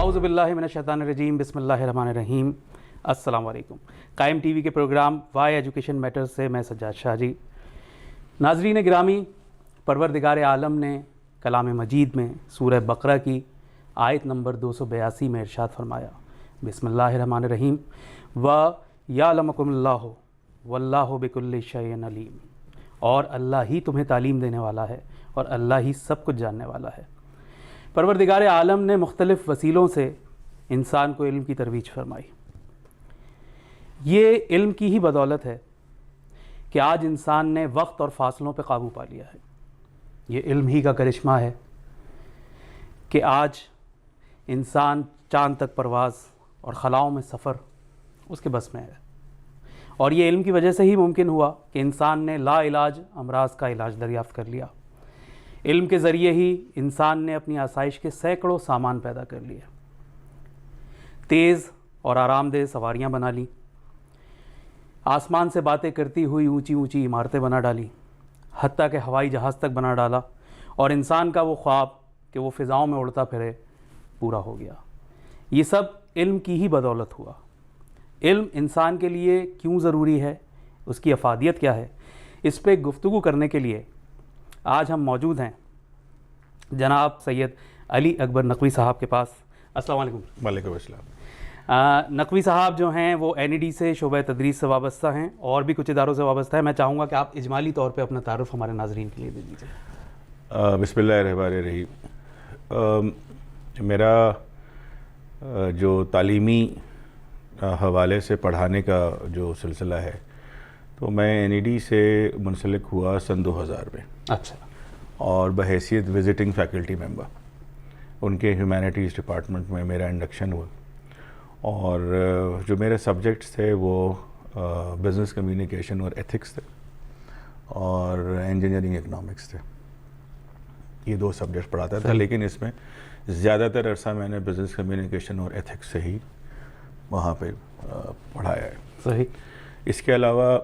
اعوذ باللہ من الشیطان الرجیم، بسم اللہ الرحمن الرحیم۔ السلام علیکم۔ قائم ٹی وی کے پروگرام وائی ایجوکیشن میٹرز سے میں سجاد شاہ جی۔ ناظرین گرامی، پروردگار عالم نے کلام مجید میں سورہ بقرہ کی آیت نمبر 282 میں ارشاد فرمایا، بسم اللہ الرحمن الرحیم، وَيَعْلَمُكُمُ اللَّهُ وَاللَّهُ بِكُلِّ شَيْءٍ عَلِيمٌ، اور اللہ ہی تمہیں تعلیم دینے والا ہے اور اللہ ہی سب کچھ جاننے والا ہے۔ پروردگار عالم نے مختلف وسیلوں سے انسان کو علم کی ترویج فرمائی۔ یہ علم کی ہی بدولت ہے کہ آج انسان نے وقت اور فاصلوں پہ قابو پا لیا ہے۔ یہ علم ہی کا کرشمہ ہے کہ آج انسان چاند تک پرواز اور خلاؤں میں سفر اس کے بس میں ہے، اور یہ علم کی وجہ سے ہی ممکن ہوا کہ انسان نے لا علاج امراض کا علاج دریافت کر لیا۔ علم کے ذریعے ہی انسان نے اپنی آسائش کے سینکڑوں سامان پیدا کر لیے، تیز اور آرام دہ سواریاں بنا لی، آسمان سے باتیں کرتی ہوئی اونچی اونچی عمارتیں بنا ڈالی، حتیٰ کہ ہوائی جہاز تک بنا ڈالا، اور انسان کا وہ خواب کہ وہ فضاؤں میں اڑتا پھرے پورا ہو گیا۔ یہ سب علم کی ہی بدولت ہوا۔ علم انسان کے لیے کیوں ضروری ہے، اس کی افادیت کیا ہے، اس پہ گفتگو کرنے کے لیے آج ہم موجود ہیں جناب سید علی اکبر نقوی صاحب کے پاس۔ السلام علیکم۔ وعلیکم السلام۔ نقوی صاحب جو ہیں وہ این سے شعبہ تدریس سے وابستہ ہیں اور بھی کچھ اداروں سے وابستہ ہیں۔ میں چاہوں گا کہ آپ اجمالی طور پہ اپنا تعارف ہمارے ناظرین کے لیے دے دیجیے۔ بسم اللہ الرحمن الرحیم۔ میرا جو تعلیمی حوالے سے پڑھانے کا جو سلسلہ ہے تو میں این سے منسلک ہوا سن 2000 میں۔ اچھا۔ اور بحیثیت وزٹنگ فیکلٹی ممبر ان کے ہیومینٹیز ڈپارٹمنٹ میں میرا انڈکشن ہوا، اور جو میرے سبجیکٹس تھے وہ بزنس کمیونیکیشن اور ایتھکس تھے، اور انجینئرنگ اکنامکس تھے۔ یہ دو سبجیکٹ پڑھاتا تھا، لیکن اس میں زیادہ تر عرصہ میں نے بزنس کمیونیکیشن اور ایتھکس سے ہی وہاں پہ پڑھایا ہے۔ صحیح۔ اس کے علاوہ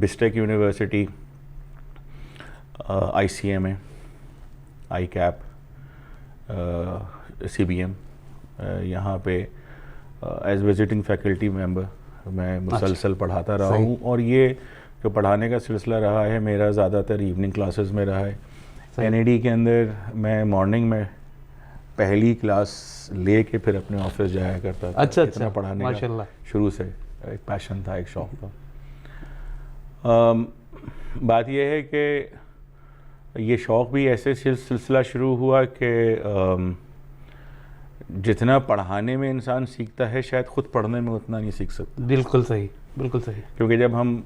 بسٹیک university, I C M A, I CAP, C B M, یہاں پہ ایز وزٹنگ فیکلٹی ممبر میں مسلسل پڑھاتا رہا ہوں، اور یہ جو پڑھانے کا سلسلہ رہا ہے میرا زیادہ تر ایوننگ کلاسز میں رہا ہے۔ این ڈی کے اندر میں مارننگ میں پہلی کلاس لے کے پھر اپنے آفس جایا کرتا تھا۔ اچھا اتنا پڑھانے کا شروع سے ایک پیشن تھا، ایک شوق تھا۔ بات یہ ہے کہ یہ شوق بھی ایسے سلسلہ شروع ہوا کہ جتنا پڑھانے میں انسان سیکھتا ہے شاید خود پڑھنے میں اتنا نہیں سیکھ سکتا۔ بالکل صحیح، بالکل صحیح۔ کیونکہ جب ہم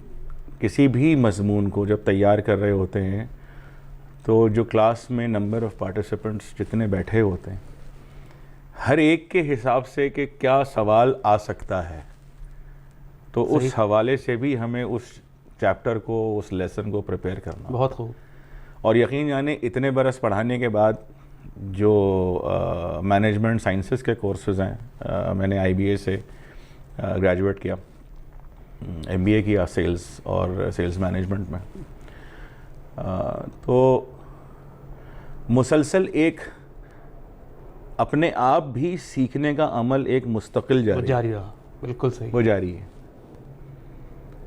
کسی بھی مضمون کو جب تیار کر رہے ہوتے ہیں تو جو کلاس میں نمبر آف پارٹیسپینٹس جتنے بیٹھے ہوتے ہیں، ہر ایک کے حساب سے کہ کیا سوال آ سکتا ہے، تو اس حوالے سے بھی ہمیں اس چیپٹر کو، اس لیسن کو پریپیئر کرنا۔ بہت خوب۔ اور یقین جانے اتنے برس پڑھانے کے بعد جو مینجمنٹ سائنسز کے کورسز ہیں، میں نے آئی بی اے سے گریجویٹ کیا، ایم بی اے کیا سیلز اور سیلز مینجمنٹ میں، تو مسلسل ایک اپنے آپ بھی سیکھنے کا عمل ایک مستقل جاری رہا۔ بالکل صحیح، وہ جاری ہے۔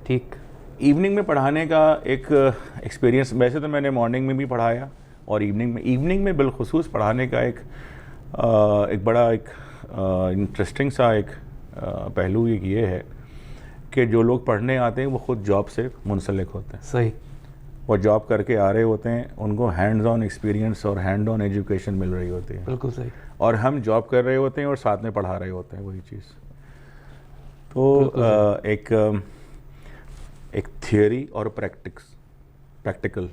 ٹھیک۔ ایوننگ میں پڑھانے کا ایک ایکسپیرینس، ویسے تو میں نے مارننگ میں بھی پڑھایا اور ایوننگ میں بالخصوص پڑھانے کا ایک بڑا انٹرسٹنگ سا ایک پہلو یہ ہے کہ جو لوگ پڑھنے آتے ہیں وہ خود جاب سے منسلک ہوتے ہیں۔ صحیح۔ وہ جاب کر کے آ رہے ہوتے ہیں، ان کو ہینڈز آن ایکسپیرینس اور ہینڈ آن ایجوکیشن مل رہی ہوتی ہے۔ بالکل صحیح۔ اور ہم جاب کر رہے ہوتے ہیں اور ساتھ میں پڑھا رہے ہوتے ہیں وہی چیز۔ تو ایک تھیوری اور پریکٹیکل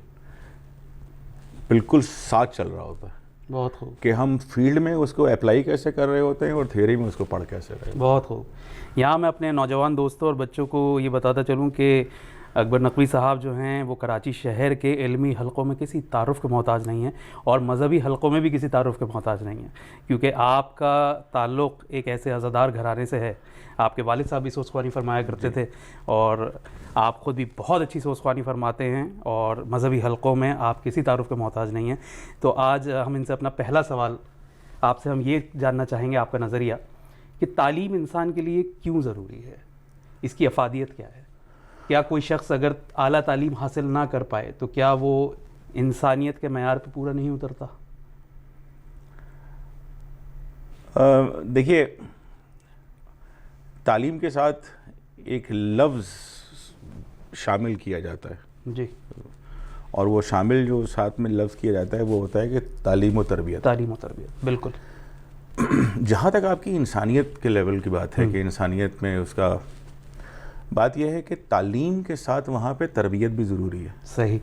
بالکل ساتھ چل رہا ہوتا ہے۔ بہت خوب۔ کہ ہم فیلڈ میں اس کو اپلائی کیسے کر رہے ہوتے ہیں اور تھیوری میں اس کو پڑھ کیسے رہے ہیں۔ بہت خوب۔ یہاں میں اپنے نوجوان دوستوں اور بچوں کو یہ بتاتا چلوں کہ اکبر نقوی صاحب جو ہیں وہ کراچی شہر کے علمی حلقوں میں کسی تعارف کے محتاج نہیں ہیں، اور مذہبی حلقوں میں بھی کسی تعارف کے محتاج نہیں ہیں، کیونکہ آپ کا تعلق ایک ایسے عزادار گھرانے سے ہے۔ آپ کے والد صاحب بھی سوچ خوانی فرمایا کرتے تھے، اور آپ خود بھی بہت اچھی سوچ خوانی فرماتے ہیں، اور مذہبی حلقوں میں آپ کسی تعارف کے محتاج نہیں ہیں۔ تو آج ہم ان سے اپنا پہلا سوال آپ سے ہم یہ جاننا چاہیں گے آپ کا نظریہ کہ تعلیم انسان کے لیے کیوں ضروری ہے، اس کی افادیت کیا ہے؟ کیا کوئی شخص اگر اعلیٰ تعلیم حاصل نہ کر پائے تو کیا وہ انسانیت کے معیار پہ پورا نہیں اترتا؟ دیکھیے، تعلیم کے ساتھ ایک لفظ شامل کیا جاتا ہے، جی، اور وہ شامل جو ساتھ میں لفظ کیا جاتا ہے وہ ہوتا ہے کہ تعلیم و تربیت. تعلیم و تربیت، بالکل. جہاں تک آپ کی انسانیت کے لیول کی بات ہے کہ انسانیت میں اس کا بات یہ ہے کہ تعلیم کے ساتھ وہاں پہ تربیت بھی ضروری ہے. صحیح،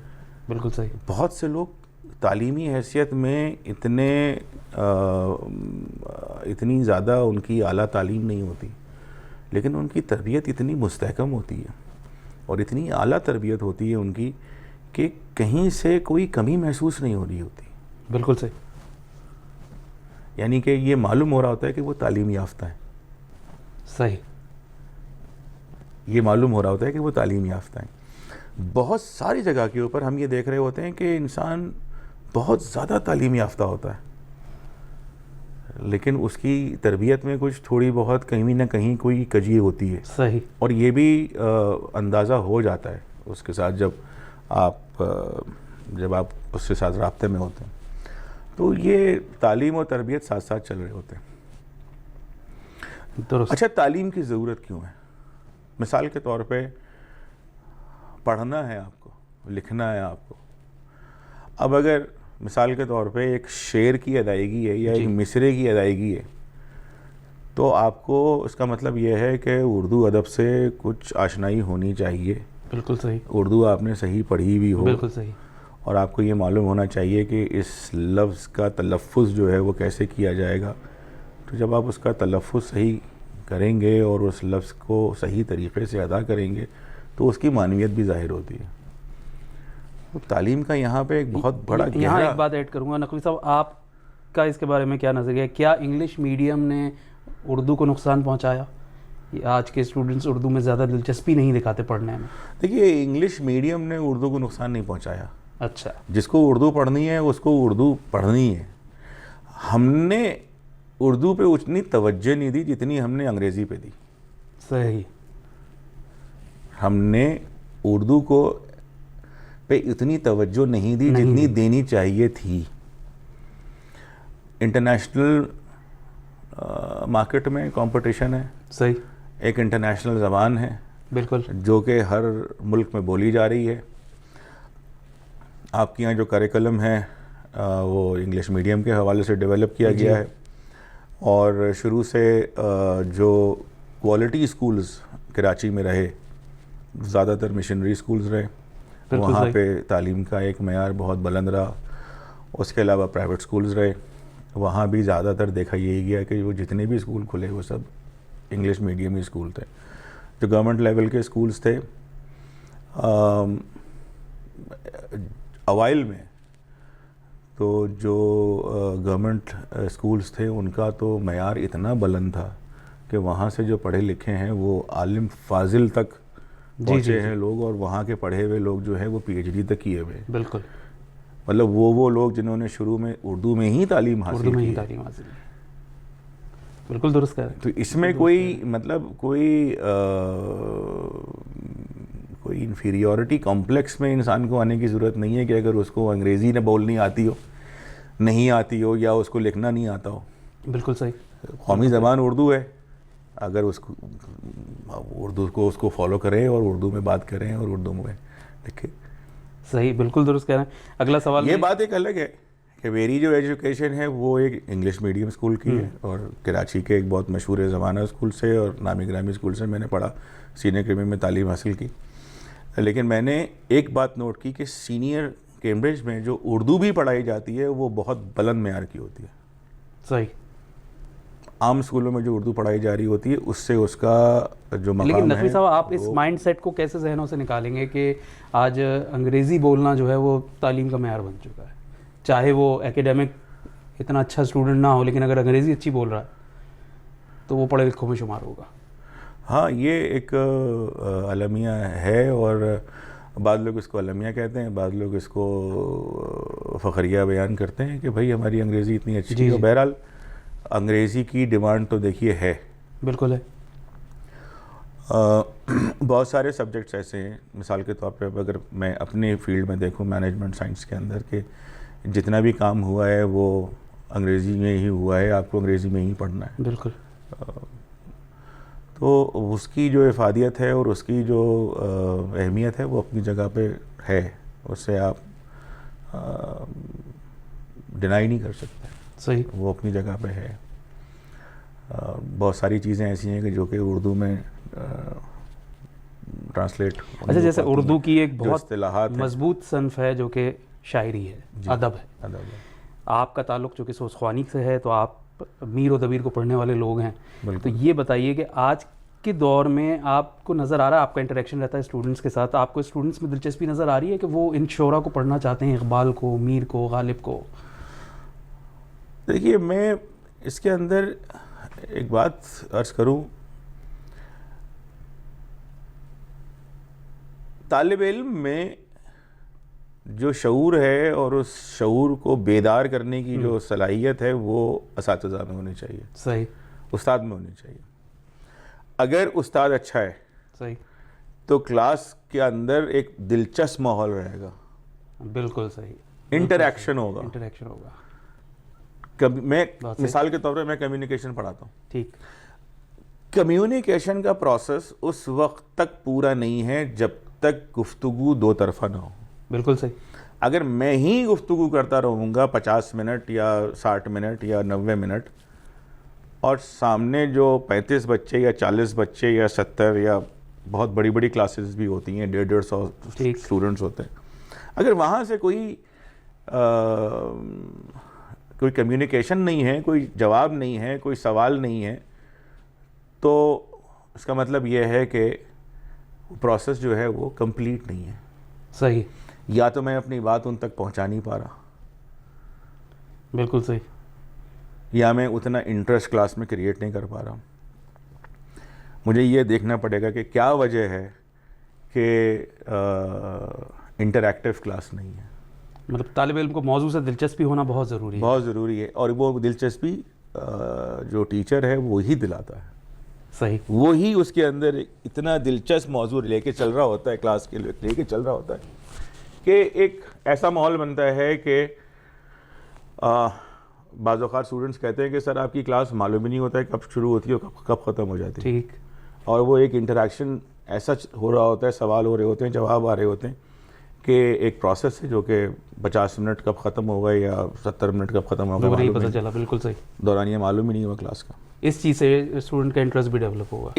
بالکل صحیح. بہت سے لوگ تعلیمی حیثیت میں اتنی زیادہ ان کی اعلیٰ تعلیم نہیں ہوتی، لیکن ان کی تربیت اتنی مستحکم ہوتی ہے اور اتنی اعلیٰ تربیت ہوتی ہے ان کی کہ کہیں سے کوئی کمی محسوس نہیں ہو رہی ہوتی. بالکل صحیح. یعنی کہ یہ معلوم ہو رہا ہوتا ہے کہ وہ تعلیم یافتہ ہیں. صحیح. یہ معلوم ہو رہا ہوتا ہے کہ وہ تعلیم یافتہ ہیں. بہت ساری جگہ کے اوپر ہم یہ دیکھ رہے ہوتے ہیں کہ انسان بہت زیادہ تعلیم یافتہ ہوتا ہے، لیکن اس کی تربیت میں کچھ تھوڑی بہت کہیں نہ کہیں کوئی کجی ہوتی ہے. صحیح. اور یہ بھی اندازہ ہو جاتا ہے اس کے ساتھ جب آپ اس کے ساتھ رابطے میں ہوتے ہیں. تو یہ تعلیم و تربیت ساتھ ساتھ چل رہے ہوتے ہیں. درست. اچھا، تعلیم کی ضرورت کیوں ہے؟ مثال کے طور پہ پڑھنا ہے آپ کو، لکھنا ہے آپ کو. اب اگر مثال کے طور پہ ایک شعر کی ادائیگی ہے یا ایک مصرعے کی ادائیگی ہے تو آپ کو اس کا مطلب یہ ہے کہ اردو ادب سے کچھ آشنائی ہونی چاہیے. بالکل صحیح. اردو آپ نے صحیح پڑھی بھی ہو. بالکل صحیح. اور آپ کو یہ معلوم ہونا چاہیے کہ اس لفظ کا تلفظ جو ہے وہ کیسے کیا جائے گا. تو جب آپ اس کا تلفظ صحیح کریں گے اور اس لفظ کو صحیح طریقے سے ادا کریں گے تو اس کی معنویت بھی ظاہر ہوتی ہے. تو تعلیم کا یہاں پہ ایک بہت بڑا یہاں ایک بات ایڈ کروں گا نقوی صاحب، آپ کا اس کے بارے میں کیا نظریہ ہے؟ کیا انگلش میڈیم نے اردو کو نقصان پہنچایا؟ آج کے اسٹوڈنٹس اردو میں زیادہ دلچسپی نہیں دکھاتے پڑھنے میں. دیکھیے، انگلش میڈیم نے اردو کو نقصان نہیں پہنچایا. اچھا. جس کو اردو پڑھنی ہے اس کو اردو پڑھنی ہے. ہم نے اردو پہ اتنی توجہ نہیں دی جتنی ہم نے انگریزی پہ دی. صحیح. ہم نے اردو کو پہ اتنی توجہ نہیں دی جتنی دینی چاہیے تھی. انٹرنیشنل مارکیٹ میں کمپٹیشن ہے. صحیح. ایک انٹرنیشنل زبان ہے. بالکل. جو کہ ہر ملک میں بولی جا رہی ہے. آپ کے یہاں جو کریکلم ہے وہ انگلش میڈیم کے حوالے سے ڈیولپ کیا گیا ہے، اور شروع سے جو کوالٹی اسکولز کراچی میں رہے، زیادہ تر مشنری اسکولز رہے، وہاں پہ تعلیم کا ایک معیار بہت بلند رہا. اس کے علاوہ پرائیویٹ اسکولز رہے، وہاں بھی زیادہ تر دیکھا یہی گیا کہ وہ جتنے بھی اسکول کھلے وہ سب انگلش میڈیم ہی اسکول تھے. جو گورنمنٹ لیول کے اسکولز تھے اوائل میں، تو جو گورنمنٹ اسکولز تھے ان کا تو معیار اتنا بلند تھا کہ وہاں سے جو پڑھے لکھے ہیں وہ عالم فاضل تک پہنچے ہیں لوگ، اور وہاں کے پڑھے ہوئے لوگ جو ہیں وہ پی ایچ ڈی تک کیے ہوئے. بالکل. مطلب وہ لوگ جنہوں نے شروع میں اردو میں ہی تعلیم حاصل کی. بالکل درست کہہ رہے ہیں. تو اس میں کوئی مطلب کوئی انفیریورٹی کمپلیکس میں انسان کو آنے کی ضرورت نہیں ہے کہ اگر اس کو انگریزی نہ بولنی نہیں آتی ہو یا اس کو لکھنا نہیں آتا ہو. بالکل صحیح. قومی زبان اردو ہے، اگر اس کو اس کو فالو کریں اور اردو میں بات کریں اور اردو میں لکھیں. صحیح، بالکل درست کہہ رہے ہیں. اگلا سوال. یہ بات ایک الگ ہے کہ میری جو ایجوکیشن ہے وہ ایک انگلش میڈیم اسکول کی ہے، اور کراچی کے ایک بہت مشہور زمانہ اسکول سے اور نامی گرامی اسکول سے میں نے پڑھا، سینئر کریمی میں تعلیم حاصل کی. لیکن میں نے ایک بات نوٹ کی کہ سینئر کیمبرج میں جو اردو بھی پڑھائی جاتی ہے وہ بہت بلند معیار کی ہوتی ہے. صحیح. عام اسکولوں میں جو اردو پڑھائی جا رہی ہوتی ہے اس سے اس کا جو مقام ہے. لیکن نقوی صاحب، آپ اس مائنڈ سیٹ کو کیسے ذہنوں سے نکالیں گے کہ آج انگریزی بولنا جو ہے وہ تعلیم کا معیار بن چکا ہے؟ چاہے وہ ایکیڈیمک اتنا اچھا اسٹوڈنٹ نہ ہو، لیکن اگر انگریزی اچھی بول رہا ہے تو وہ پڑھے لکھوں میں شمار ہوگا. ہاں، یہ ایک المیہ ہے، اور بعض لوگ اس کو المیہ کہتے ہیں، بعض لوگ اس کو فخریہ بیان کرتے ہیں کہ بھائی ہماری انگریزی اتنی اچھی ہے. بہرحال انگریزی کی ڈیمانڈ تو دیکھیے ہے، بالکل ہے. بہت سارے سبجیکٹس ایسے ہیں، مثال کے طور پہ اگر میں اپنے فیلڈ میں دیکھوں مینجمنٹ سائنس کے اندر، کہ جتنا بھی کام ہوا ہے وہ انگریزی میں ہی ہوا ہے، آپ کو انگریزی میں ہی پڑھنا ہے. بالکل. تو اس کی جو افادیت ہے اور اس کی جو اہمیت ہے وہ اپنی جگہ پہ ہے، اس سے آپ ڈینائی نہیں کر سکتے. صحیح. وہ اپنی جگہ پہ ہے. بہت ساری چیزیں ایسی ہیں کہ جو کہ اردو میں ٹرانسلیٹ. اچھا، جیسے اردو کی ایک بہت اصطلاحات مضبوط صنف ہے جو کہ شاعری ہے، ادب ہے. ادب ہے. آپ کا تعلق جو کہ سوسخوانی سے ہے، تو آپ میر و دبیر کو پڑھنے والے لوگ ہیں. تو یہ بتائیے کہ آج کے دور میں آپ کو نظر آ رہا ہے، آپ کا انٹریکشن رہتا ہے اسٹوڈنٹس کے ساتھ، آپ کو اسٹوڈنٹس میں دلچسپی نظر آ رہی ہے کہ وہ ان شعراء کو پڑھنا چاہتے ہیں، اقبال کو، میر کو، غالب کو؟ دیکھیے، میں اس کے اندر ایک بات عرض کروں، طالب علم میں جو شعور ہے اور اس شعور کو بیدار کرنے کی جو صلاحیت ہے وہ اساتذہ میں ہونی چاہیے. صحیح. استاد میں ہونی چاہیے. اگر استاد اچھا ہے صحیح تو کلاس کے اندر ایک دلچسپ ماحول رہے گا. بالکل صحیح. انٹریکشن ہوگا. انٹریکشن ہوگا. میں مثال کے طور پہ میں کمیونیکیشن پڑھاتا ہوں. ٹھیک. کمیونیکیشن کا پروسیس اس وقت تک پورا نہیں ہے جب تک گفتگو دو طرفہ نہ ہو. بالکل صحیح. اگر میں ہی گفتگو کرتا رہوں گا 50 منٹ یا 60 منٹ یا 90 منٹ، اور سامنے جو 35 بچے یا 40 بچے یا 70 یا بہت بڑی بڑی کلاسز بھی ہوتی ہیں، 150 اسٹوڈنٹس ہوتے ہیں، اگر وہاں سے کوئی کمیونیکیشن نہیں ہے، کوئی جواب نہیں ہے، کوئی سوال نہیں ہے، تو اس کا مطلب یہ ہے کہ پروسیس جو ہے وہ کمپلیٹ نہیں ہے. صحیح. یا تو میں اپنی بات ان تک پہنچا نہیں پا رہا. بالکل صحیح. یا میں اتنا انٹرسٹ کلاس میں کریٹ نہیں کر پا رہا ہوں. مجھے یہ دیکھنا پڑے گا کہ کیا وجہ ہے کہ انٹریکٹیو کلاس نہیں ہے. مطلب طالب علم کو موضوع سے دلچسپی ہونا بہت ضروری ہے. بہت ضروری ہے، اور وہ دلچسپی جو ٹیچر ہے وہی دلاتا ہے. صحیح. وہی اس کے اندر اتنا دلچسپ موضوع لے کے چل رہا ہوتا ہے، کلاس کے لے کے چل رہا ہوتا ہے کہ ایک ایسا ماحول بنتا ہے کہ بعض اوقات اسٹوڈنٹس کہتے ہیں کہ سر آپ کی کلاس معلوم ہی نہیں ہوتا ہے کب شروع ہوتی ہے اور کب ختم ہو جاتی ہے. ٹھیک. اور وہ ایک انٹریکشن ایسا ہو رہا ہوتا ہے، سوال ہو رہے ہوتے ہیں، جواب آ رہے ہوتے ہیں، کہ ایک پروسیس ہے جو کہ 50 منٹ کب ختم ہوگا یا 70 منٹ کب ختم ہوگا نہیں پتہ چلا. بالکل صحیح. دورانیہ معلوم ہی نہیں ہوا کلاس کا. اس چیز سے اسٹوڈنٹ کا انٹرسٹ بھی ڈیولپ ہوگا.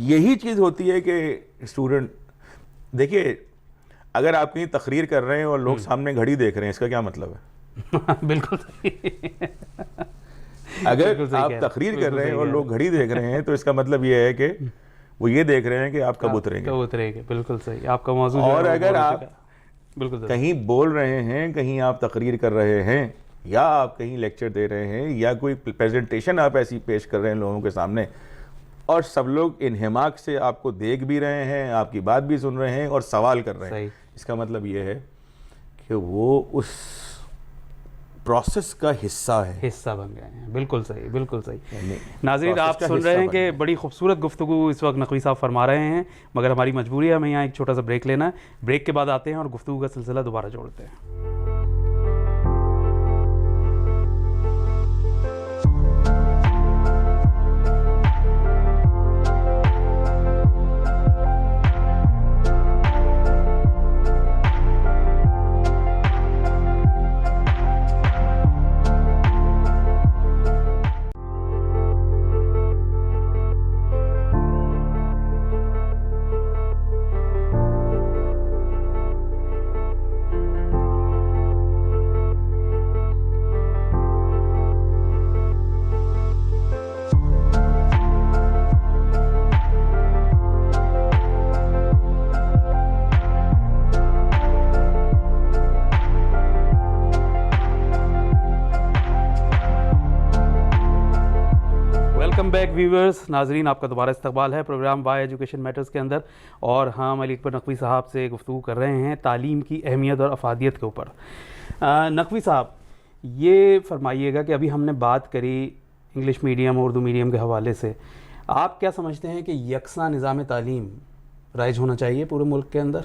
یہی چیز ہوتی ہے کہ اسٹوڈنٹ، دیکھیے اگر آپ کہیں تقریر کر رہے ہیں اور لوگ سامنے گھڑی دیکھ رہے ہیں، اس کا کیا مطلب ہے؟ بالکل صحیح. اگر آپ تقریر کر رہے ہیں اور لوگ گھڑی دیکھ رہے ہیں تو اس کا مطلب یہ ہے کہ وہ یہ دیکھ رہے ہیں کہ آپ کب اتریں گے. بالکل صحیح. آپ کا موضوع. اور اگر آپ بالکل کہیں بول رہے ہیں، کہیں آپ تقریر کر رہے ہیں، یا آپ کہیں لیکچر دے رہے ہیں، یا کوئی پریزنٹیشن آپ ایسی پیش کر رہے ہیں لوگوں کے سامنے، اور سب لوگ انہماک سے آپ کو دیکھ بھی رہے ہیں، آپ کی بات بھی سن رہے ہیں اور سوال کر رہے ہیں، اس کا مطلب یہ ہے کہ وہ اس پروسیس کا حصہ بن گئے ہیں. بالکل صحیح. بالکل صحیح. ناظرین، آپ سن رہے ہیں کہ بڑی خوبصورت گفتگو اس وقت نقوی صاحب فرما رہے ہیں، مگر ہماری مجبوری ہے ہمیں یہاں ایک چھوٹا سا بریک لینا ہے. بریک کے بعد آتے ہیں اور گفتگو کا سلسلہ دوبارہ جوڑتے ہیں. Welcome back viewers. ناظرین، آپ کا دوبارہ استقبال ہے پروگرام وائی ایجوکیشن میٹرز کے اندر، اور ہم علی اکبر نقوی صاحب سے گفتگو کر رہے ہیں تعلیم کی اہمیت اور افادیت کے اوپر. نقوی صاحب، یہ فرمائیے گا کہ ابھی ہم نے بات کری انگلش میڈیم اردو میڈیم کے حوالے سے آپ کیا سمجھتے ہیں کہ یکساں نظام تعلیم رائج ہونا چاہیے پورے ملک کے اندر؟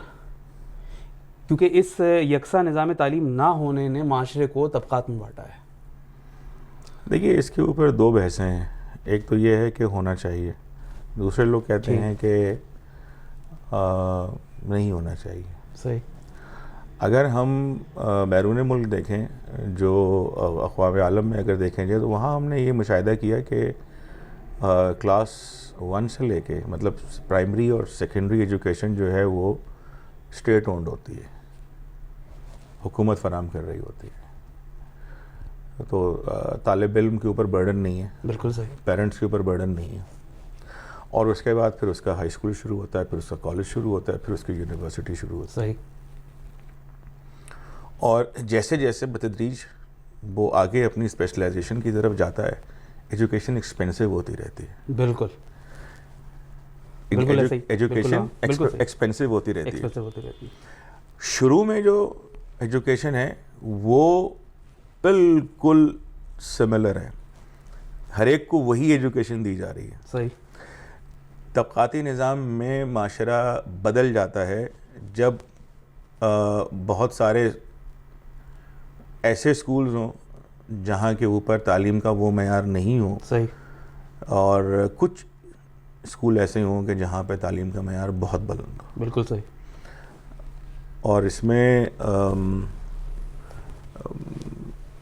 کیونکہ اس یکساں نظام تعلیم نہ ہونے نے معاشرے کو طبقات میں بانٹا ہے. دیکھیے اس کے اوپر دو بحثیں ہیں. ایک تو یہ ہے کہ ہونا چاہیے, دوسرے لوگ کہتے ہیں کہ نہیں ہونا چاہیے. صحیح. اگر ہم بیرون ملک دیکھیں, جو اقوام عالم میں اگر دیکھیں جائے, تو وہاں ہم نے یہ مشاہدہ کیا کہ کلاس 1 سے لے کے مطلب پرائمری اور سیکنڈری ایجوکیشن جو ہے وہ اسٹیٹ اونڈ ہوتی ہے, حکومت فراہم کر رہی ہوتی ہے. تو طالب علم کے اوپر برڈن نہیں ہے, بالکل صحیح, پیرنٹس کے اوپر برڈن نہیں ہے. اور اس کے بعد پھر اس کا ہائی اسکول شروع ہوتا ہے, پھر اس کا کالج شروع ہوتا ہے, پھر اس کی یونیورسٹی شروع ہوتا ہے. صحیح. اور جیسے جیسے بتدریج وہ آگے اپنی اسپیشلائزیشن کی طرف جاتا ہے, ایجوکیشن ایکسپینسو ہوتی رہتی ہے. بالکل ایجوکیشن ایکسپینسو ہوتی رہتی ہے. شروع میں جو ایجوکیشن ہے وہ بالکل سملر ہے, ہر ایک کو وہی ایجوکیشن دی جا رہی ہے. صحیح. طبقاتی نظام میں معاشرہ بدل جاتا ہے جب بہت سارے ایسے سکولز ہوں جہاں کے اوپر تعلیم کا وہ معیار نہیں ہو. صحیح. اور کچھ اسکول ایسے ہوں کہ جہاں پہ تعلیم کا معیار بہت بلند ہو. بالکل صحیح. اور اس میں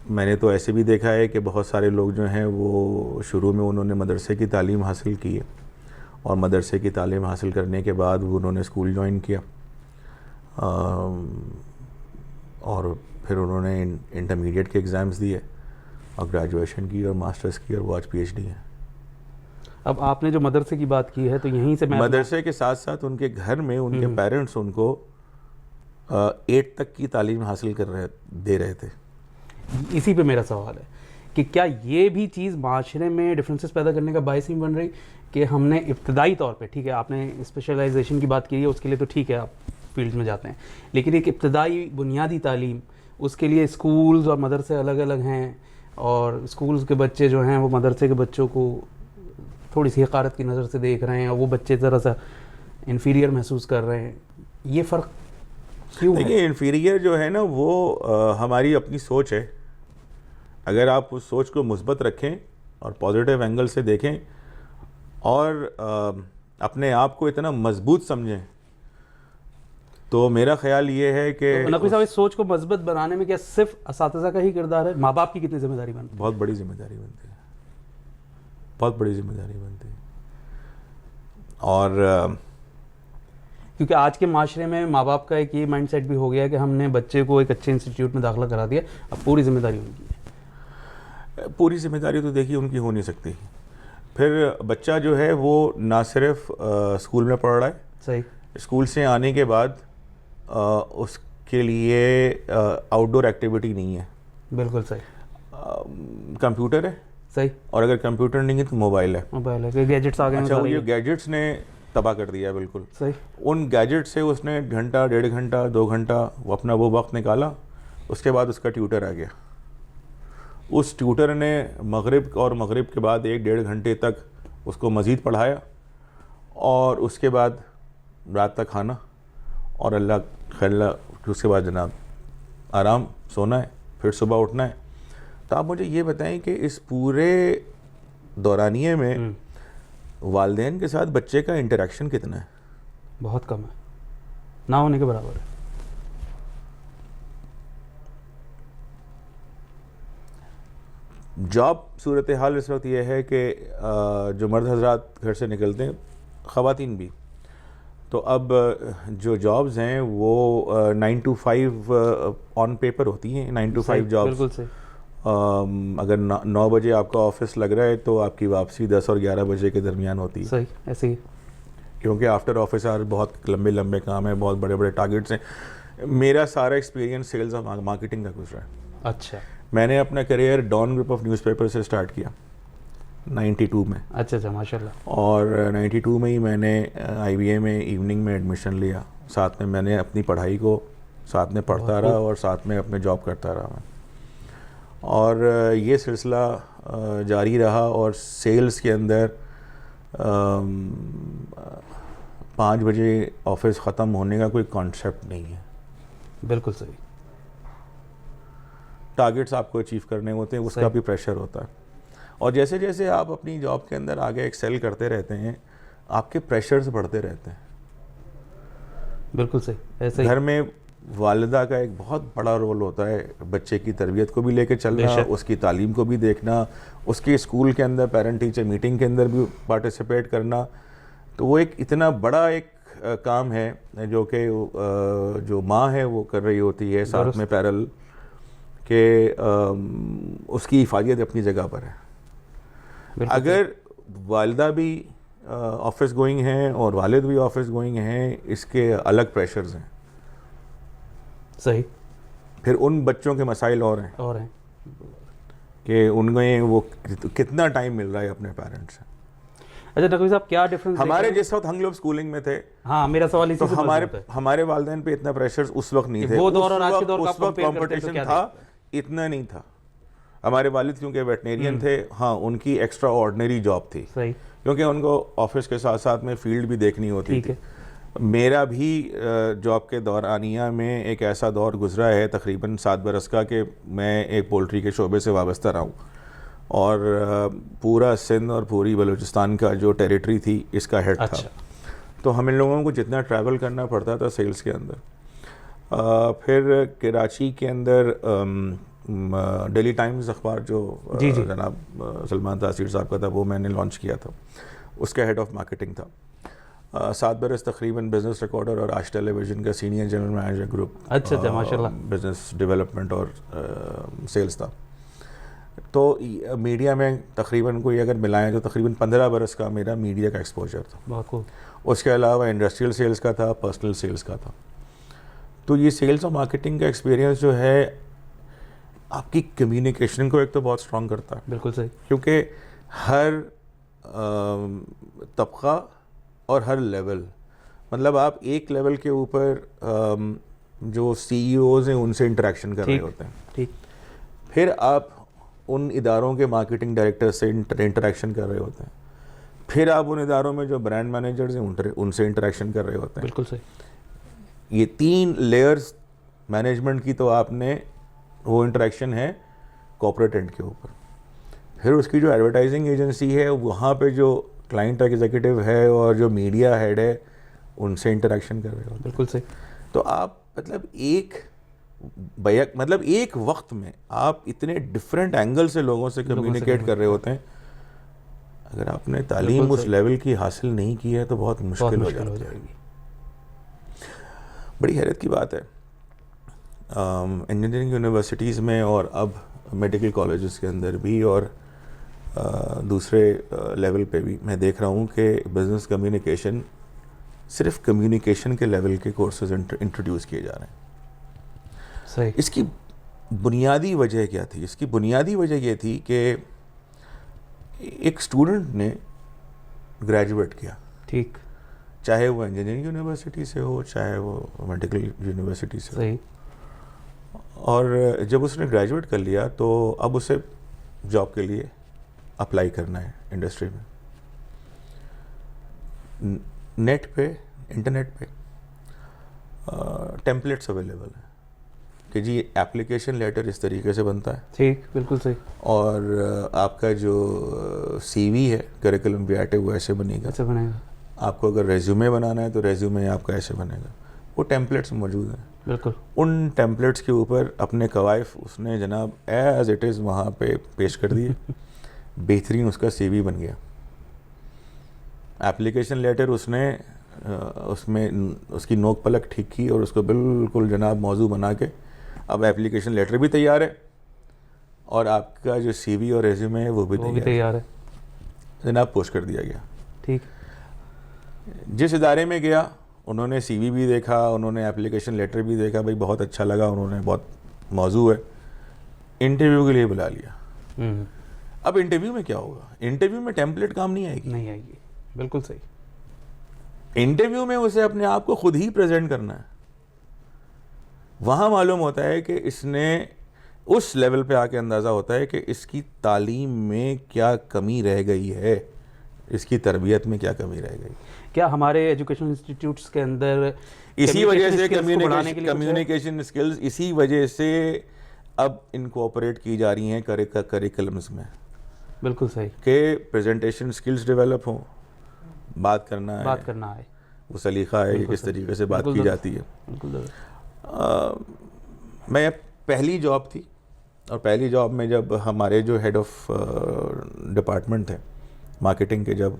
میں نے تو ایسے بھی دیکھا ہے کہ بہت سارے لوگ جو ہیں وہ شروع میں انہوں نے مدرسے کی تعلیم حاصل کی ہے, اور مدرسے کی تعلیم حاصل کرنے کے بعد وہ انہوں نے اسکول جوائن کیا, اور پھر انہوں نے انٹرمیڈیٹ کے ایگزامز دیے اور گریجویشن کی اور ماسٹرز کی, اور وہ آج PhD ہیں. اب آپ نے جو مدرسے کی بات کی ہے تو یہیں سے مدرسے کے ساتھ ساتھ ان کے گھر میں ان کے پیرنٹس ان کو 8 تک کی تعلیم حاصل دے رہے تھے. اسی پہ میرا سوال ہے کہ کیا یہ بھی چیز معاشرے میں ڈفرینسز پیدا کرنے کا باعث نہیں بن رہی کہ ہم نے ابتدائی طور پہ, ٹھیک ہے آپ نے اسپیشلائزیشن کی بات کی ہے, اس کے لیے تو ٹھیک ہے آپ فیلڈ میں جاتے ہیں, لیکن ایک ابتدائی بنیادی تعلیم اس کے لیے اسکولز اور مدرسے الگ الگ ہیں, اور اسکولز کے بچے جو ہیں وہ مدرسے کے بچوں کو تھوڑی سی حقارت کی نظر سے دیکھ رہے ہیں, اور وہ بچے ذرا سا انفیریئر محسوس کر رہے ہیں. یہ فرق کیوں ہے؟ دیکھیں انفیریئر جو ہے نا وہ ہماری اپنی سوچ ہے. اگر آپ اس سوچ کو مثبت رکھیں اور پازیٹیو اینگل سے دیکھیں اور اپنے آپ کو اتنا مضبوط سمجھیں, تو میرا خیال یہ ہے کہ نقوی صاحب اس سوچ کو مثبت بنانے میں کیا صرف اساتذہ کا ہی کردار ہے؟ ماں باپ کی کتنی ذمہ داری بنتی ہے؟ بہت بڑی ذمہ داری بنتی ہے, بہت بڑی ذمہ داری بنتی ہے. اور کیونکہ آج کے معاشرے میں ماں باپ کا ایک یہ مائنڈ سیٹ بھی ہو گیا کہ ہم نے بچے کو ایک اچھے انسٹیٹیوٹ میں داخلہ کرا دیا, اب پوری ذمہ داری ان کی ہے. پوری ذمہ داری تو دیکھیے ان کی ہو نہیں سکتی. پھر بچہ جو ہے وہ نہ صرف اسکول میں پڑھ رہا ہے, صحیح, اسکول سے آنے کے بعد اس کے لیے آؤٹ ڈور ایکٹیویٹی نہیں ہے. بالکل صحیح. کمپیوٹر ہے, صحیح, اور اگر کمپیوٹر نہیں ہے تو موبائل ہے. موبائل ہے, گیجٹس آ گئے ہیں. اچھا, وہ یہ گیجٹس نے تباہ کر دیا ہے بالکل. صحیح. ان گیجٹ سے اس نے گھنٹہ, 1.5 گھنٹہ, 2 گھنٹہ وہ اپنا وہ وقت نکالا. اس کے بعد اس کا ٹیوٹر آ گیا. اس ٹیوٹر نے مغرب کے بعد 1-1.5 گھنٹے تک اس کو مزید پڑھایا, اور اس کے بعد رات تک کھانا, اور اللہ خیر اس کے بعد جناب آرام, سونا ہے, پھر صبح اٹھنا ہے. تو آپ مجھے یہ بتائیں کہ اس پورے دورانیے میں والدین کے ساتھ بچے کا انٹریکشن کتنا ہے؟ بہت کم ہے, نہ ہونے کے برابر ہے. جاب صورتحال اس وقت یہ ہے کہ جو مرد حضرات گھر سے نکلتے ہیں, خواتین بھی, تو اب جو جابز ہیں وہ 9 to 5 آن پیپر ہوتی ہیں. 9 to 5 جابز. بالکل صحیح. اگر 9 بجے آپ کا آفس لگ رہا ہے تو آپ کی واپسی 10 اور 11 بجے کے درمیان ہوتی ہے. صحیح, ایسے ہی. کیونکہ آفٹر آفس آر بہت لمبے کام ہیں, بہت بڑے ٹارگیٹس ہیں. میرا سارا ایکسپیرینس سیلز اور مارکیٹنگ کا گزرا ہے. اچھا. میں نے اپنا career Dawn group of newspaper سے اسٹارٹ کیا 92 میں. اچھا, ماشاء اللہ. اور 92 میں ہی میں نے IBA میں ایوننگ میں ایڈمیشن لیا. ساتھ میں نے اپنی پڑھائی کو ساتھ میں پڑھتا رہا اور ساتھ میں اپنے جاب کرتا رہا میں. اور یہ سلسلہ جاری رہا اور سیلز کے اندر 5 بجے آفس ختم ہونے کا کوئی کانسیپٹ نہیں ہے. بالکل صحیح. ٹارگیٹس آپ کو اچیو کرنے ہوتے ہیں, اس کا بھی پریشر ہوتا ہے. اور جیسے جیسے آپ اپنی جاب کے اندر آگے ایکسیل کرتے رہتے ہیں, آپ کے پریشرز بڑھتے رہتے ہیں. بالکل صحیح. ایسے گھر میں والدہ کا ایک بہت بڑا رول ہوتا ہے, بچے کی تربیت کو بھی لے کے چلنا, اس کی تعلیم کو بھی دیکھنا, اس کے اسکول کے اندر پیرنٹ ٹیچر میٹنگ کے اندر بھی پارٹیسپیٹ کرنا. تو وہ ایک اتنا بڑا ایک کام ہے جو کہ جو ماں ہے وہ کر رہی ہوتی ہے ساتھ میں پیرل, کہ اس کی حفاظت اپنی جگہ پر ہے. اگر والدہ بھی آفس گوئنگ ہیں اور والد بھی آفس گوئنگ ہیں, اس کے الگ پریشرز ہیں. صحیح. پھر ان بچوں کے مسائل اور ہیں کہ ان میں وہ کتنا ٹائم مل رہا ہے اپنے پیرنٹس سے. اچھا نقوی صاحب, کیا ڈفرنس ہمارے جس وقت ہم لوگ اسکولنگ میں تھے, ہاں میرا سوال اسی سے ہمارے والدین پہ اتنا پریشر اس وقت نہیں تھے. وہ دور اور آج کے دور کا اس وقت کمپٹیشن تھا, اتنا نہیں تھا. ہمارے والد کیونکہ ویٹنیرین تھے, ہاں ان کی ایکسٹرا آرڈنری جاب تھی, کیونکہ ان کو آفس کے ساتھ ساتھ میں فیلڈ بھی دیکھنی ہوتی تھی. میرا بھی جاب کے دورانیہ میں ایک ایسا دور گزرا ہے تقریباً 7 برس کا کہ میں ایک پولٹری کے شعبے سے وابستہ رہا ہوں, اور پورا سندھ اور پوری بلوچستان کا جو ٹیریٹری تھی اس کا ہیڈ تھا. تو ہم ان لوگوں کو جتنا ٹریول کرنا پڑتا تھا سیلز کے اندر. پھر کراچی کے اندر ڈیلی ٹائمز اخبار جو جناب سلمان تاثیر صاحب کا تھا, وہ میں نے لانچ کیا تھا, اس کا ہیڈ آف مارکیٹنگ تھا. 7 برس تقریباً بزنس ریکارڈر اور آج ٹیلی ویژن کا سینئر جنرل مینیجر گروپ, اچھا ماشاء اللہ, بزنس ڈیولپمنٹ اور سیلز تھا. تو میڈیا میں تقریباً کوئی اگر ملائیں تو تقریباً 15 برس کا میرا میڈیا کا ایکسپوجر تھا. بہت خوب. اس کے علاوہ انڈسٹریل سیلز کا تھا, پرسنل سیلز کا تھا. تو یہ سیلز اور مارکیٹنگ کا ایکسپیرینس جو ہے آپ کی کمیونیکیشن کو ایک تو بہت اسٹرانگ کرتا ہے. بالکل صحیح. کیونکہ ہر طبقہ اور ہر لیول, مطلب آپ ایک لیول کے اوپر جو سی ای اوز ہیں ان سے انٹریکشن کر رہے ہوتے ہیں, پھر آپ ان اداروں کے مارکیٹنگ ڈائریکٹر سے انٹریکشن کر رہے ہوتے ہیں, پھر آپ ان اداروں میں جو برانڈ مینیجرز ہیں ان سے انٹریکشن کر رہے ہوتے ہیں. بالکل صحیح. یہ 3 لیئرز مینجمنٹ کی تو آپ نے وہ انٹریکشن ہے کارپوریٹ اینڈ کے اوپر. پھر اس کی جو ایڈورٹائزنگ ایجنسی ہے وہاں پہ جو کلائنٹ ایگزیکٹو ہے اور جو میڈیا ہیڈ ہے ان سے انٹریکشن کر رہے ہو. بالکل صحیح. تو آپ مطلب ایک وقت میں آپ اتنے ڈفرینٹ اینگل سے لوگوں سے کمیونیکیٹ کر رہے ہوتے ہیں. اگر آپ نے تعلیم اس لیول کی حاصل نہیں کی ہے تو بہت مشکل ہو جائے گی. بڑی حیرت کی بات ہے, انجینئرنگ یونیورسٹیز میں اور اب میڈیکل کالجز کے اندر بھی اور دوسرے لیول پہ بھی میں دیکھ رہا ہوں کہ بزنس کمیونیکیشن صرف کمیونیکیشن کے لیول کے کورسز انٹروڈیوس کیے جا رہے ہیں. صحیح. اس کی بنیادی وجہ کیا تھی؟ اس کی بنیادی وجہ یہ تھی کہ ایک اسٹوڈنٹ نے گریجویٹ کیا, ٹھیک, چاہے وہ انجینئرنگ یونیورسٹی سے ہو چاہے وہ میڈیکل یونیورسٹی سے ہو, صحیح, اور جب اس نے گریجویٹ کر لیا تو اب اسے جاب کے لیے اپلائی کرنا ہے انڈسٹری میں. نیٹ پہ, انٹرنیٹ پہ ٹیمپلیٹس اویلیبل ہیں کہ جی ایپلیکیشن لیٹر اس طریقے سے بنتا ہے, ٹھیک, بالکل صحیح, اور آپ کا جو سی وی ہے کریکولم ویٹے وہ ایسے بنے گا, ایسے بنے گا. آپ کو اگر ریزیومے بنانا ہے تو ریزیومے آپ کا ایسے بنے گا. وہ ٹیمپلیٹس موجود ہیں. بالکل. ان ٹیمپلیٹس کے اوپر اپنے کوائف اس نے جناب ایز اٹ از وہاں پہ پیش کر دیے. بہترین اس کا سی وی بن گیا. ایپلیکیشن لیٹر اس نے اس میں اس کی نوک پلک ٹھیک کی اور اس کو بالکل جناب موضوع بنا کے اب ایپلیکیشن لیٹر بھی تیار ہے اور آپ کا جو سی وی اور ریزیومے ہے وہ بھی تیار ہے. جناب پوسٹ کر دیا گیا. ٹھیک. جس ادارے میں گیا انہوں نے سی وی بھی دیکھا, انہوں نے ایپلیکیشن لیٹر بھی دیکھا, بھائی بہت اچھا لگا, انہوں نے بہت موضوع ہے, انٹرویو کے لیے بلا لیا. اب انٹرویو میں کیا ہوگا؟ انٹرویو میں ٹیمپلیٹ کام نہیں آئے گی. بالکل صحیح. انٹرویو میں اسے اپنے آپ کو خود ہی پریزنٹ کرنا ہے. وہاں معلوم ہوتا ہے کہ اس نے اس لیول پہ آ کے اندازہ ہوتا ہے کہ اس کی تعلیم میں کیا کمی رہ گئی ہے, اس کی تربیت میں کیا کمی رہ گئی. کیا ہمارے ایجوکیشن انسٹیٹیوٹس کے اندر اسی وجہ سے کمیونیکیشن کمیونیکیشن اسکلز اسی وجہ سے اب انکوپریٹ کی جا رہی ہیں کریکلمز میں. بالکل صحیح. کہ پریزنٹیشن اسکلز ڈیولپ ہوں, بات کرنا ہے, وہ سلیقہ ہے کہ کس طریقے سے بات کی جاتی ہے. بالکل. میں پہلی جاب تھی, اور پہلی جاب میں جب ہمارے جو ہیڈ آف ڈپارٹمنٹ تھے مارکیٹنگ کے, جب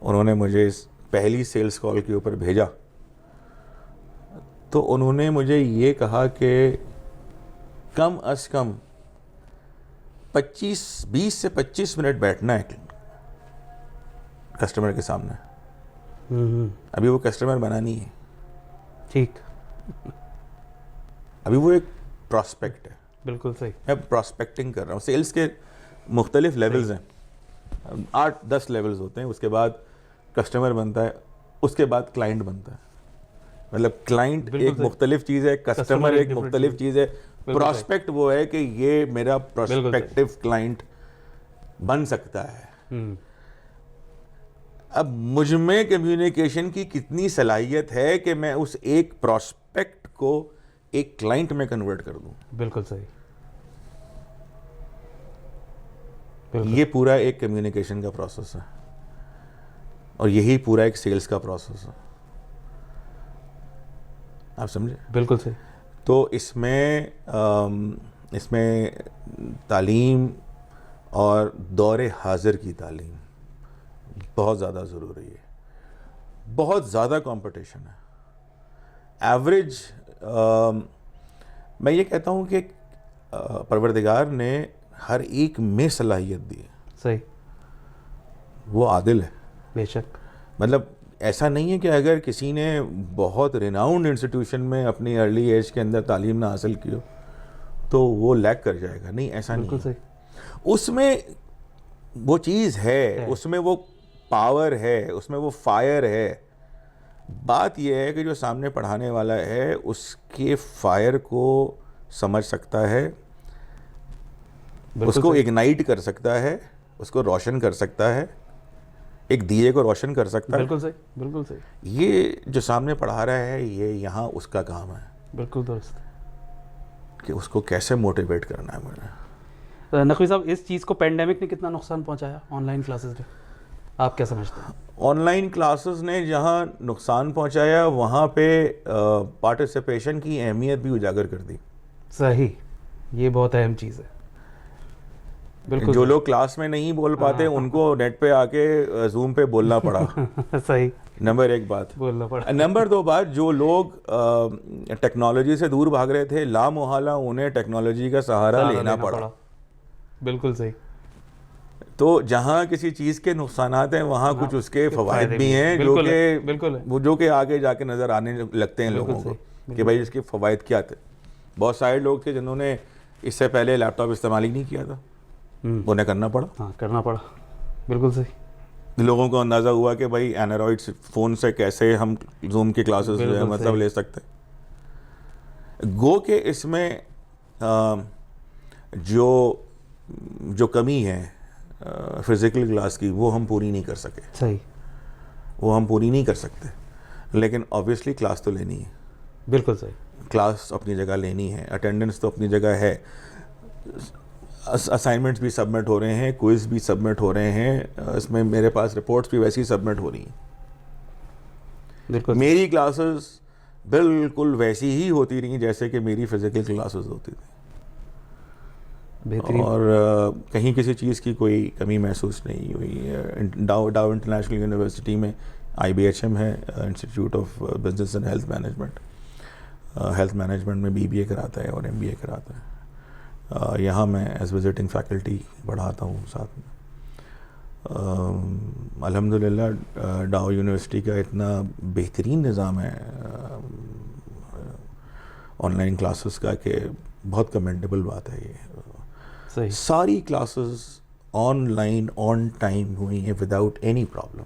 انہوں نے مجھے پہلی سیلز کال کے اوپر بھیجا تو انہوں نے مجھے یہ کہا کہ کم از کم 20 سے 25 منٹ بیٹھنا ہے کسٹمر کے سامنے. ابھی وہ کسٹمر بنا نہیں ہے, ٹھیک, ابھی وہ ایک پراسپیکٹ ہے. بالکل صحیح. میں پراسپیکٹنگ کر رہا ہوں. سیلز کے مختلف لیولز ہیں, 8-10 لیولز ہوتے ہیں. اس کے بعد کسٹمر بنتا ہے, اس کے بعد کلائنٹ بنتا ہے. مطلب کلائنٹ ایک مختلف چیز ہے, کسٹمر ایک مختلف چیز ہے, پراسپیکٹ وہ ہے کہ یہ میرا پراسپیکٹیو کلائنٹ بن سکتا ہے. اب مجھ میں کمیونیکیشن کی کتنی صلاحیت ہے کہ میں اس ایک پراسپیکٹ کو ایک کلائنٹ میں کنورٹ کر دوں. بالکل صحیح. یہ پورا ایک کمیونیکیشن کا پروسیس ہے, اور یہی پورا ایک سیلز کا پروسیس ہے. آپ سمجھے؟ بالکل صحیح. تو اس میں تعلیم اور دور حاضر کی تعلیم بہت زیادہ ضروری ہے. بہت زیادہ کمپٹیشن ہے. ایوریج میں یہ کہتا ہوں کہ پروردگار نے ہر ایک میں صلاحیت دی ہے. صحیح. وہ عادل ہے. بے شک. مطلب ایسا نہیں ہے کہ اگر کسی نے بہت ریناؤنڈ انسٹیٹیوشن میں اپنی ارلی ایج کے اندر تعلیم نہ حاصل کی ہو تو وہ لیک کر جائے گا. نہیں, ایسا نہیں. بالکل صحیح. اس میں وہ چیز ہے, اس میں وہ پاور ہے, اس میں وہ فائر ہے. بات یہ ہے کہ جو سامنے پڑھانے والا ہے اس کے فائر کو سمجھ سکتا ہے, اس کو اگنائٹ کر سکتا ہے, اس کو روشن کر سکتا ہے, ایک دیے کو روشن کر سکتا ہے. بالکل صحیح. بالکل صحیح. یہ جو سامنے پڑھا رہا ہے یہ یہاں اس کا کام ہے. بالکل درست. کہ اس کو کیسے موٹیویٹ کرنا ہے مجھے. نقوی صاحب, اس چیز کو پینڈیمک نے کتنا نقصان پہنچایا آن لائن کلاسز میں, آپ کیا سمجھتے ہیں؟ آن لائن کلاسز نے جہاں نقصان پہنچایا وہاں پہ پارٹیسپیشن کی اہمیت بھی اجاگر کر دی. صحیح. یہ بہت اہم چیز ہے. بالکل. جو لوگ کلاس میں نہیں بول پاتے ان کو نیٹ پہ آ کے زوم پہ بولنا پڑا. صحیح. نمبر 1 بات بولنا پڑا. نمبر 2 بات, جو لوگ ٹیکنالوجی سے دور بھاگ رہے تھے لا محالہ انہیں ٹیکنالوجی کا سہارا لینا پڑا. بالکل صحیح. تو جہاں کسی چیز کے نقصانات ہیں وہاں کچھ اس کے فوائد بھی ہیں جو کہ آگے جا کے نظر آنے لگتے ہیں لوگوں کو کہ بھائی اس کے فوائد کیا تھے. بہت سارے لوگ تھے جنہوں نے اس سے پہلے لیپ ٹاپ استعمال ہی نہیں کیا تھا, انہیں کرنا پڑا. ہاں, کرنا پڑا. بالکل صحیح. لوگوں کو اندازہ ہوا کہ بھائی اینڈرائڈ فون سے کیسے ہم زوم کے کلاسز جو ہے مطلب لے سکتے ہیں. گو کہ اس میں جو کمی ہے فزیکل کلاس کی وہ ہم پوری نہیں کر سکے. صحیح. وہ ہم پوری نہیں کر سکتے, لیکن آبویسلی کلاس تو لینی ہے. بالکل صحیح. کلاس اپنی جگہ لینی ہے, اٹینڈنس تو اپنی جگہ ہے, اسائنمنٹس بھی سبمٹ ہو رہے ہیں, کوئز بھی سبمٹ ہو رہے ہیں, اس میں میرے پاس رپورٹس بھی ویسی سبمٹ ہو رہی ہیں. بالکل. میری کلاسز بالکل ویسی ہی ہوتی رہی جیسے کہ میری فزیکل کلاسز ہوتی تھی. اور کہیں کسی چیز کی کوئی کمی محسوس نہیں ہوئی. ڈاؤ انٹرنیشنل یونیورسٹی میں IBHM ہے, institute of business and health management. Health management میں BBA کراتا ہے اور MBA کراتا ہے. یہاں میں ایز وزٹنگ فیکلٹی پڑھاتا ہوں ساتھ میں. الحمدللہ ڈاؤ یونیورسٹی کا اتنا بہترین نظام ہے آن لائن کلاسز کا کہ بہت کمنڈیبل بات ہے. یہ ساری classes on line on time ہوئی ہیں وداؤٹ اینی پرابلم.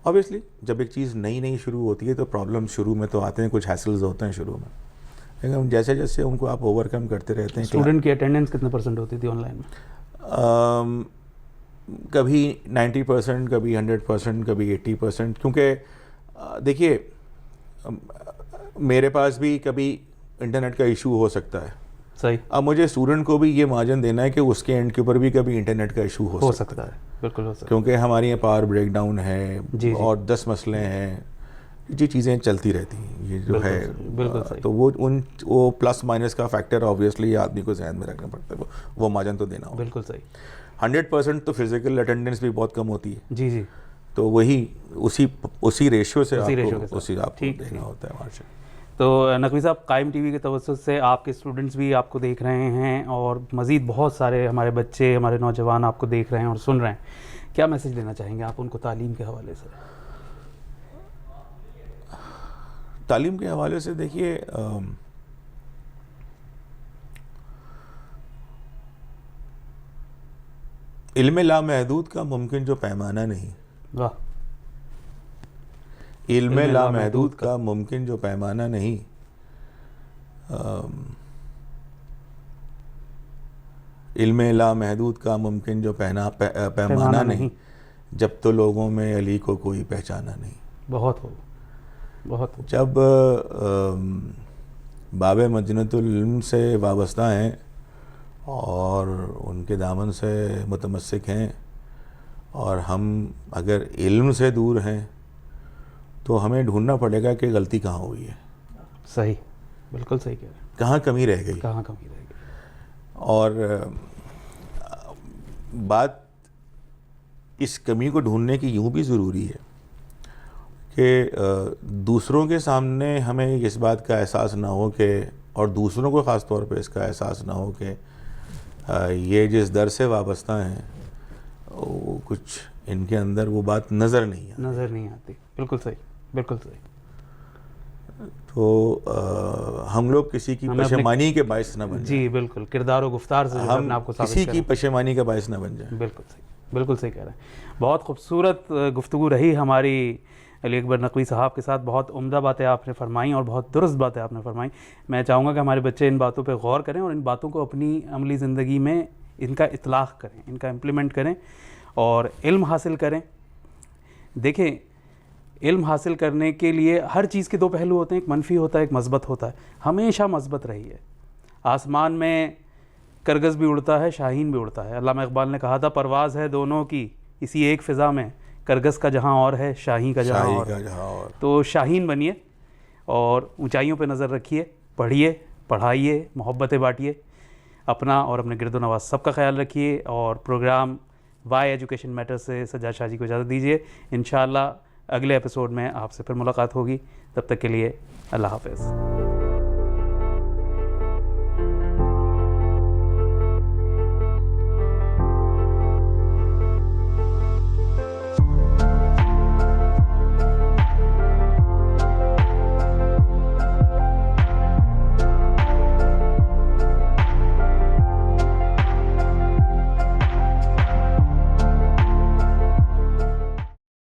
آبویسلی جب ایک چیز نئی شروع ہوتی ہے تو پرابلم شروع میں تو آتے ہیں, کچھ ہیسلز ہوتے ہیں شروع میں, لیکن جیسے جیسے ان کو آپ اوور کم کرتے رہتے ہیں. اسٹوڈنٹ کی اٹینڈنس کتنے پرسنٹ ہوتی تھی آن لائن میں؟ کبھی 90%, کبھی 100%, کبھی 80%. کیونکہ دیکھیے میرے پاس بھی کبھی انٹرنیٹ کا ایشو ہو سکتا ہے. صحیح. اب مجھے اسٹوڈنٹ کو بھی یہ مارجن دینا ہے کہ اس کے اینڈ کے اوپر بھی کبھی انٹرنیٹ کا ایشو ہو سکتا ہے. بالکل ہو سکتا ہے, کیونکہ ہمارے یہاں پاور بریک ڈاؤن ہے اور 10 مسئلے ہیں, یہ چیزیں چلتی رہتی ہیں. یہ جو ہے تو وہ پلس مائنس کا فیکٹر آبویسلی آدمی کو ذہن میں رکھنا پڑتا ہے, وہ مارجن تو دینا ہوگا. بالکل صحیح. 100% تو فزیکل اٹینڈنس بھی بہت کم ہوتی ہے. جی جی. تو وہی اسی ریشیو سے آپ کو دینا ہوتا ہے مارجن. تو نقوی صاحب, قائم ٹی وی کے توسط سے آپ کے اسٹوڈنٹس بھی آپ کو دیکھ رہے ہیں اور مزید بہت سارے ہمارے بچے, ہمارے نوجوان آپ کو دیکھ رہے ہیں اور سن رہے ہیں. کیا میسج دینا چاہیں گے آپ ان کو تعلیم کے حوالے سے؟ تعلیم کے حوالے سے دیکھیے, علم لامحدود کا ممکن جو پیمانہ نہیں. واہ. علم لامحدود کا ممکن جو پیمانہ نہیں, علم لامحدود کا ممکن جو پیمانہ نہیں, جب تو لوگوں میں علی کو کوئی پہچانا نہیں. بہت ہو, بہت ہو. جب باب مدینۃ العلم سے وابستہ ہیں اور ان کے دامن سے متمسک ہیں, اور ہم اگر علم سے دور ہیں تو ہمیں ڈھونڈنا پڑے گا کہ غلطی کہاں ہوئی ہے. صحیح, بالکل صحیح کہہ رہے ہیں. کہاں کمی رہ گئی, کہاں کمی رہ گئی. اور بات اس کمی کو ڈھونڈنے کی یوں بھی ضروری ہے کہ دوسروں کے سامنے ہمیں اس بات کا احساس نہ ہو کہ, اور دوسروں کو خاص طور پہ اس کا احساس نہ ہو کہ یہ جس در سے وابستہ ہیں وہ کچھ ان کے اندر وہ بات نظر نہیں آتی. بالکل صحیح, بالکل صحیح. تو ہم لوگ کسی کی پشیمانی کے باعث نہ بن جائیں. جی بالکل, کردار و گفتار سے ہم کسی کی پشیمانی کا باعث نہ بن جائیں. بالکل صحیح, بالکل صحیح کہہ رہے ہیں. بہت خوبصورت گفتگو رہی ہماری علی اکبر نقوی صاحب کے ساتھ. بہت عمدہ باتیں آپ نے فرمائیں اور بہت درست باتیں آپ نے فرمائیں. میں چاہوں گا کہ ہمارے بچے ان باتوں پہ غور کریں اور ان باتوں کو اپنی عملی زندگی میں ان کا اطلاق کریں, ان کا امپلیمنٹ کریں اور علم حاصل کریں. دیکھیں, علم حاصل کرنے کے لیے ہر چیز کے دو پہلو ہوتے ہیں, ایک منفی ہوتا ہے, ایک مثبت ہوتا ہے. ہمیشہ مثبت رہی ہے. آسمان میں کرگس بھی اڑتا ہے, شاہین بھی اڑتا ہے. علامہ اقبال نے کہا تھا پرواز ہے دونوں کی اسی ایک فضا میں, کرگس کا جہاں اور ہے, شاہین کا جہاں اور. تو شاہین بنیے اور اونچائیوں پہ نظر رکھیے, پڑھیے, پڑھائیے, محبتیں بانٹیے, اپنا اور اپنے گرد و نواز سب کا خیال رکھیے. اور پروگرام وائی ایجوکیشن میٹر سے سجاد شاہ جی کو اجازت دیجیے. انشاءاللہ اگلے ایپیسوڈ میں آپ سے پھر ملاقات ہوگی. تب تک کے لیے اللہ حافظ.